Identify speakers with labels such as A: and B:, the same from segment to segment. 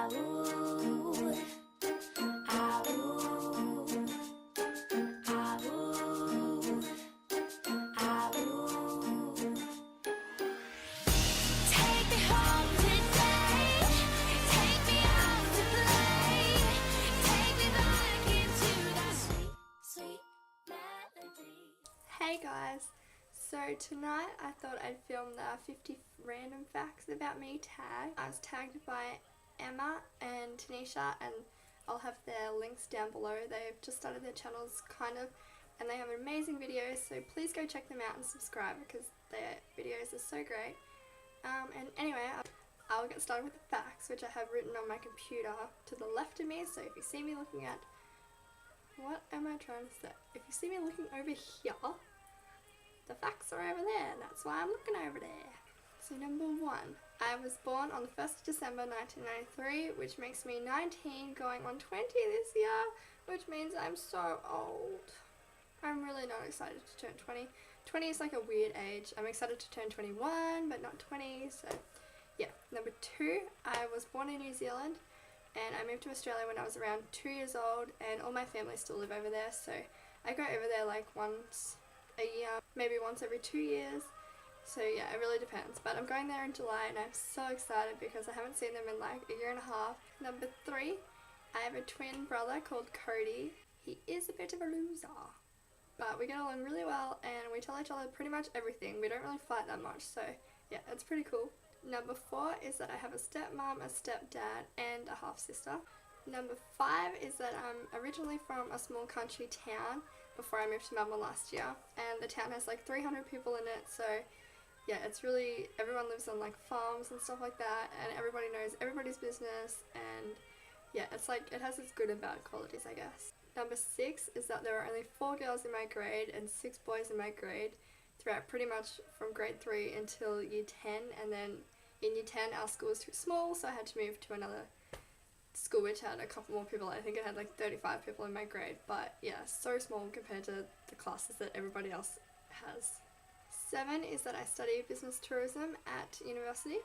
A: Hey guys, so tonight I thought I'd film the 50 random facts about me tag. I was tagged by Emma and Tanisha, and I'll have their links down below. They've just started their channels and they have amazing videos, so please go check them out and subscribe because their videos are so great. And anyway, I'll get started with the facts, which I have written on my computer to the left of me, so if you see me looking at, what am I trying to say? If you see me looking over here, the facts are over there, and that's why I'm looking over there. So number 1, I was born on the 1st of December 1993, which makes me 19 going on 20 this year, which means I'm so old. I'm really not excited to turn 20. 20 is like a weird age. I'm excited to turn 21, but not 20, so yeah. Number 2, I was born in New Zealand, and I moved to Australia when I was around 2 years old, and all my family still live over there, so I go over there like once a year, maybe once every 2 years, so yeah, it really depends. But I'm going there in July, and I'm so excited because I haven't seen them in like a year and a half. Number 3, I have a twin brother called Cody. He is a bit of a loser, but we get along really well, and we tell each other pretty much everything. We don't really fight that much, so yeah, it's pretty cool. Number 4 is that I have a stepmom, a stepdad, and a half sister. Number 5 is that I'm originally from a small country town before I moved to Melbourne last year, and the town has like 300 people in it, so yeah, it's really, everyone lives on like farms and stuff like that, and everybody knows everybody's business, and yeah, it's like, it has its good and bad qualities, I guess. Number 6 is that there are only 4 girls in my grade and 6 boys in my grade throughout pretty much from grade 3 until year 10, and then in year 10 our school was too small, so I had to move to another school which had a couple more people. I think it had like 35 people in my grade, but yeah, so small compared to the classes that everybody else has. 7 is that I study business tourism at university.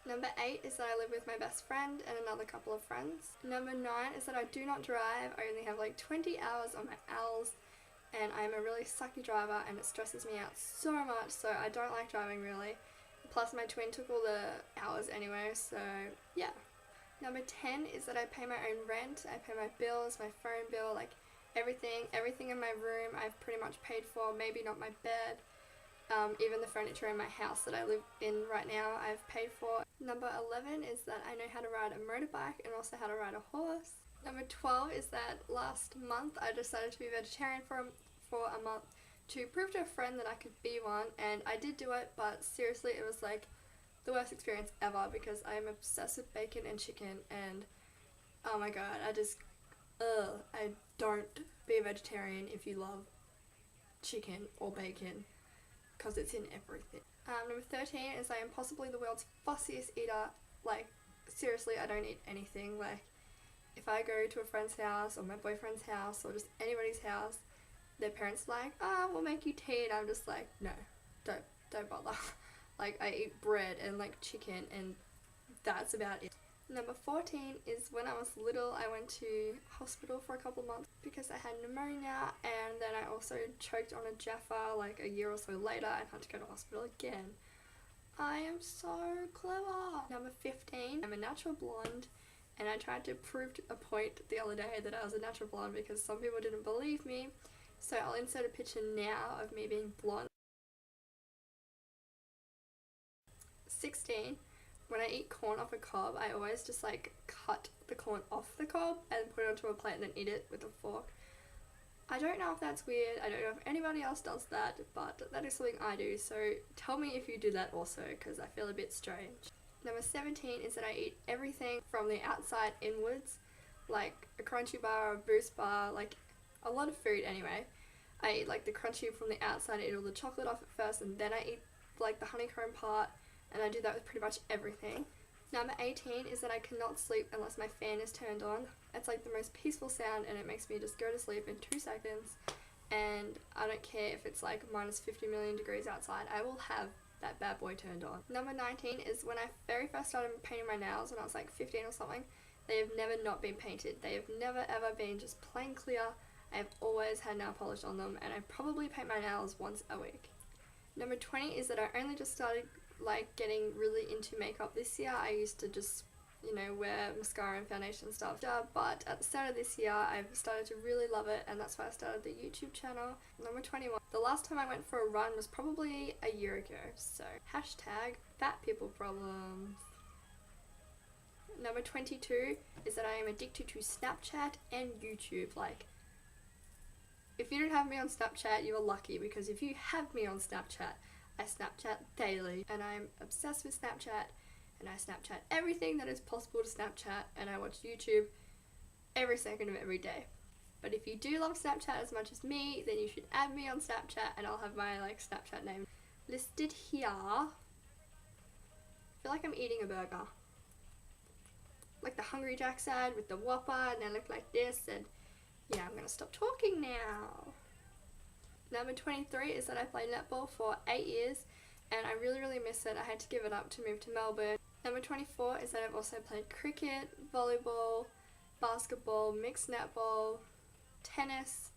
A: Number 8 is that I live with my best friend and another couple of friends. Number 9 is that I do not drive. I only have like 20 hours on my ALS, and I'm a really sucky driver, and it stresses me out so much, so I don't like driving really. Plus my twin took all the hours anyway, so yeah. Number 10 is that I pay my own rent. I pay my bills, my phone bill, like everything in my room I've pretty much paid for, maybe not my bed. Even the furniture in my house that I live in right now I've paid for. Number 11 is that I know how to ride a motorbike and also how to ride a horse. Number 12 is that last month I decided to be vegetarian for a month to prove to a friend that I could be one, and I did do it, but seriously it was like the worst experience ever because I am obsessed with bacon and chicken, and oh my god, I don't be a vegetarian if you love chicken or bacon because it's in everything. Number 13 is I am possibly the world's fussiest eater. Like seriously, I don't eat anything. Like if I go to a friend's house or my boyfriend's house or just anybody's house, their parents are like, oh, we'll make you tea, and I'm just like, no, don't bother. Like I eat bread and like chicken, and that's about it. Number 14 is when I was little I went to hospital for a couple months because I had pneumonia, and then I also choked on a Jaffa like a year or so later and had to go to hospital again. I am so clever. Number 15, I'm a natural blonde, and I tried to prove a point the other day that I was a natural blonde because some people didn't believe me, so I'll insert a picture now of me being blonde. 16, when I eat corn off a cob, I always just like cut the corn off the cob and put it onto a plate and then eat it with a fork. I don't know if that's weird, I don't know if anybody else does that, but that is something I do, so tell me if you do that also, because I feel a bit strange. Number 17 is that I eat everything from the outside inwards, like a crunchy bar, a boost bar, like a lot of food anyway. I eat like the crunchy from the outside, I eat all the chocolate off at first, and then I eat like the honeycomb part, and I do that with pretty much everything. Number 18 is that I cannot sleep unless my fan is turned on. It's like the most peaceful sound, and it makes me just go to sleep in 2 seconds, and I don't care if it's like minus 50 million degrees outside. I will have that bad boy turned on. Number 19 is when I very first started painting my nails when I was like 15 or something. They have never not been painted. They have never ever been just plain clear. I have always had nail polish on them, and I probably paint my nails once a week. Number 20 is that I only just started like getting really into makeup this year. I used to just, you know, wear mascara and foundation and stuff, but at the start of this year I've started to really love it, and that's why I started the YouTube channel. Number 21, the last time I went for a run was probably a year ago, so hashtag fat people problems. Number 22 is that I am addicted to Snapchat and YouTube. Like, if you don't have me on Snapchat, you are lucky, because if you have me on Snapchat, I Snapchat daily, and I'm obsessed with Snapchat, and I Snapchat everything that is possible to Snapchat, and I watch YouTube every second of every day. But if you do love Snapchat as much as me, then you should add me on Snapchat, and I'll have my like Snapchat name listed here. I feel like I'm eating a burger. Like the Hungry Jack's ad with the Whopper, and I look like this, and yeah, I'm gonna stop talking now. Number 23 is that I played netball for 8 years, and I really miss it. I had to give it up to move to Melbourne. Number 24 is that I've also played cricket, volleyball, basketball, mixed netball, tennis,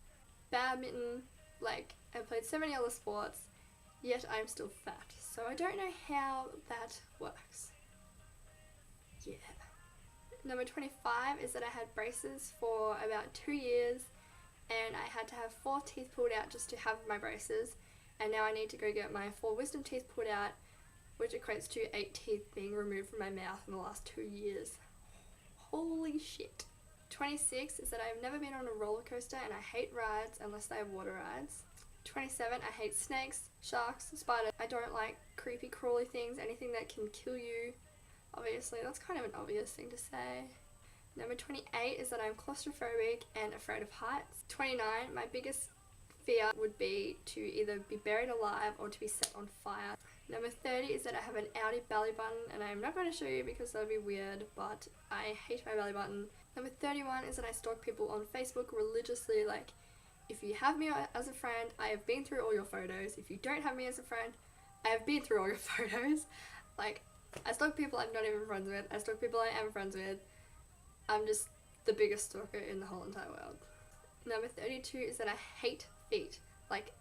A: badminton, like I've played so many other sports, yet I'm still fat. So I don't know how that works. Yeah. Number 25 is that I had braces for about 2 years, and I had to have 4 teeth pulled out just to have my braces, and now I need to go get my 4 wisdom teeth pulled out, which equates to 8 teeth being removed from my mouth in the last 2 years. Holy shit. 26 is that I've never been on a roller coaster, and I hate rides unless they have water rides. 27, I hate snakes, sharks, spiders. I don't like creepy crawly things, anything that can kill you. Obviously, that's kind of an obvious thing to say. Number 28 is that I'm claustrophobic and afraid of heights. 29, my biggest fear would be to either be buried alive or to be set on fire. Number 30 is that I have an outie belly button, and I'm not going to show you because that would be weird, but I hate my belly button. Number 31 is that I stalk people on Facebook religiously. Like, if you have me as a friend, I have been through all your photos. If you don't have me as a friend, I have been through all your photos. Like, I stalk people I'm not even friends with. I stalk people I am friends with. I'm just the biggest stalker in the whole entire world. Number 32 is that I hate feet. Like,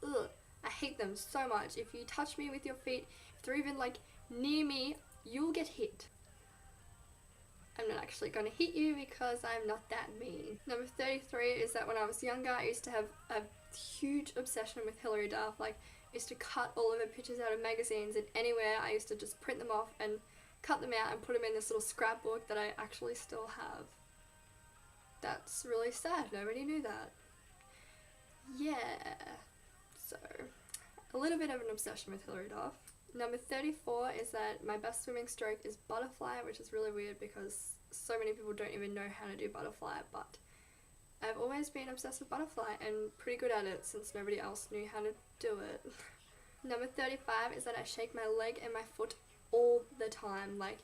A: ugh. I hate them so much. If you touch me with your feet, if they're even like near me, you'll get hit. I'm not actually going to hit you because I'm not that mean. Number 33 is that when I was younger, I used to have a huge obsession with Hilary Duff. Like, I used to cut all of her pictures out of magazines, and anywhere I used to just print them off and cut them out and put them in this little scrapbook that I actually still have. That's really sad. Nobody knew that. Yeah. So, a little bit of an obsession with Hilary Duff. Number 34 is that my best swimming stroke is butterfly, which is really weird because so many people don't even know how to do butterfly, but I've always been obsessed with butterfly and pretty good at it since nobody else knew how to do it. Number 35 is that I shake my leg and my foot all the time. Like,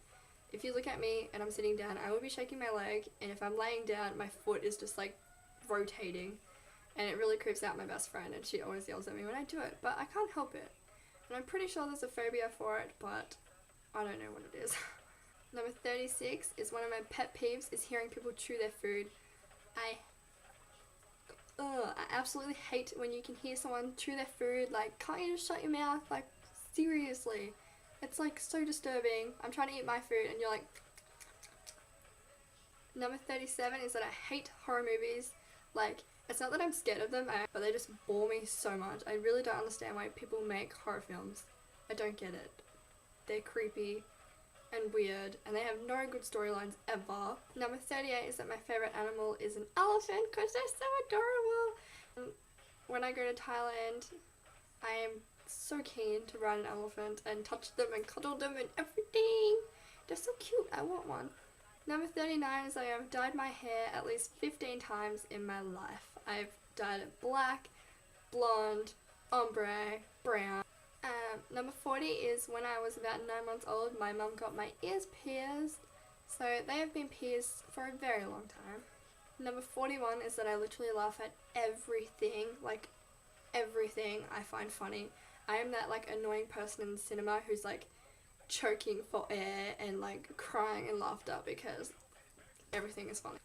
A: if you look at me and I'm sitting down, I will be shaking my leg, and if I'm laying down, my foot is just like rotating, and it really creeps out my best friend, and she always yells at me when I do it, but I can't help it. And I'm pretty sure there's a phobia for it, but I don't know what it is. Number 36 is one of my pet peeves is hearing people chew their food. I absolutely hate when you can hear someone chew their food. Like, can't you just shut your mouth? Like, seriously. It's like so disturbing. I'm trying to eat my food and you're like... Number 37 is that I hate horror movies. Like, it's not that I'm scared of them, but they just bore me so much. I really don't understand why people make horror films. I don't get it. They're creepy and weird, and they have no good storylines ever. Number 38 is that my favourite animal is an elephant because they're so adorable. And when I go to Thailand, I am so keen to ride an elephant and touch them and cuddle them and everything. They're so cute. I want one. Number 39 is that I have dyed my hair at least 15 times in my life. I've dyed it black, blonde, ombre, brown. Number 40 is when I was about 9 months old, my mum got my ears pierced. So they have been pierced for a very long time. Number 41 is that I literally laugh at everything, like everything I find funny. I am that like annoying person in the cinema who's like choking for air and like crying in laughter because everything is funny.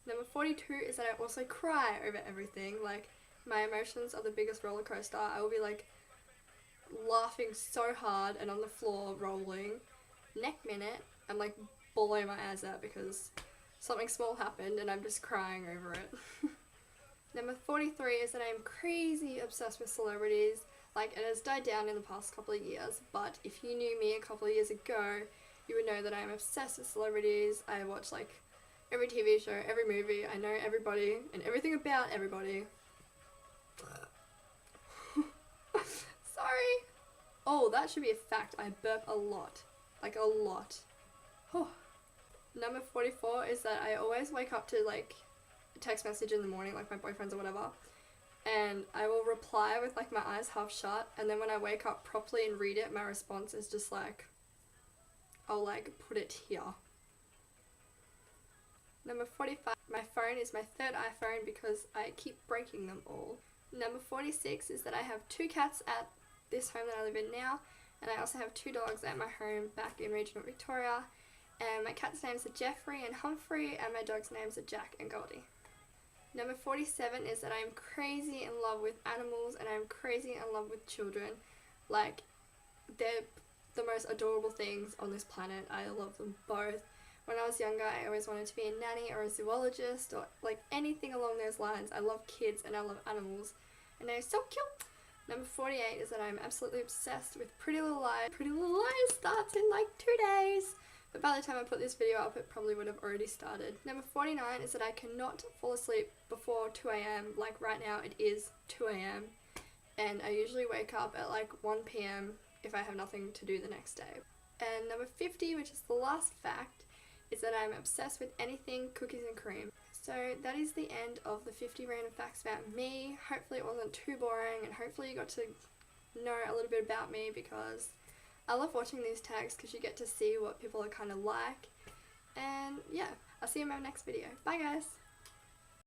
A: Number 42 is that I also cry over everything. Like, my emotions are the biggest roller coaster. I will be like laughing so hard and on the floor rolling. Next minute, I'm like bawling my eyes out because something small happened and I'm just crying over it. Number 43 is that I'm crazy obsessed with celebrities. Like, it has died down in the past couple of years, but if you knew me a couple of years ago, you would know that I'm obsessed with celebrities. I watch like every TV show, every movie. I know everybody and everything about everybody. Sorry. Oh, that should be a fact. I burp a lot. Like, a lot. Number 44 is that I always wake up to like a text message in the morning, like my boyfriend's or whatever, and I will reply with like my eyes half shut, and then when I wake up properly and read it, my response is just like, I'll like put it here. Number 45, my phone is my third iPhone because I keep breaking them all. Number 46 is that I have 2 cats at this home that I live in now, and I also have 2 dogs at my home back in regional Victoria, and my cat's names are Jeffrey and Humphrey, and my dog's names are Jack and Goldie. Number 47 is that I'm crazy in love with animals and I'm crazy in love with children. Like, they're the most adorable things on this planet. I love them both. When I was younger, I always wanted to be a nanny or a zoologist or like anything along those lines. I love kids and I love animals, and they're so cute. Number 48 is that I'm absolutely obsessed with Pretty Little Liars. Pretty Little Liars starts in like 2 days. But by the time I put this video up, it probably would have already started. Number 49 is that I cannot fall asleep before 2 a.m. Like right now, it is 2 a.m. And I usually wake up at like 1 p.m. if I have nothing to do the next day. And number 50, which is the last fact, is that I'm obsessed with anything cookies and cream. So that is the end of the 50 random facts about me. Hopefully it wasn't too boring, and hopefully you got to know a little bit about me, because I love watching these tags because you get to see what people are kind of like. And yeah, I'll see you in my next video. Bye guys!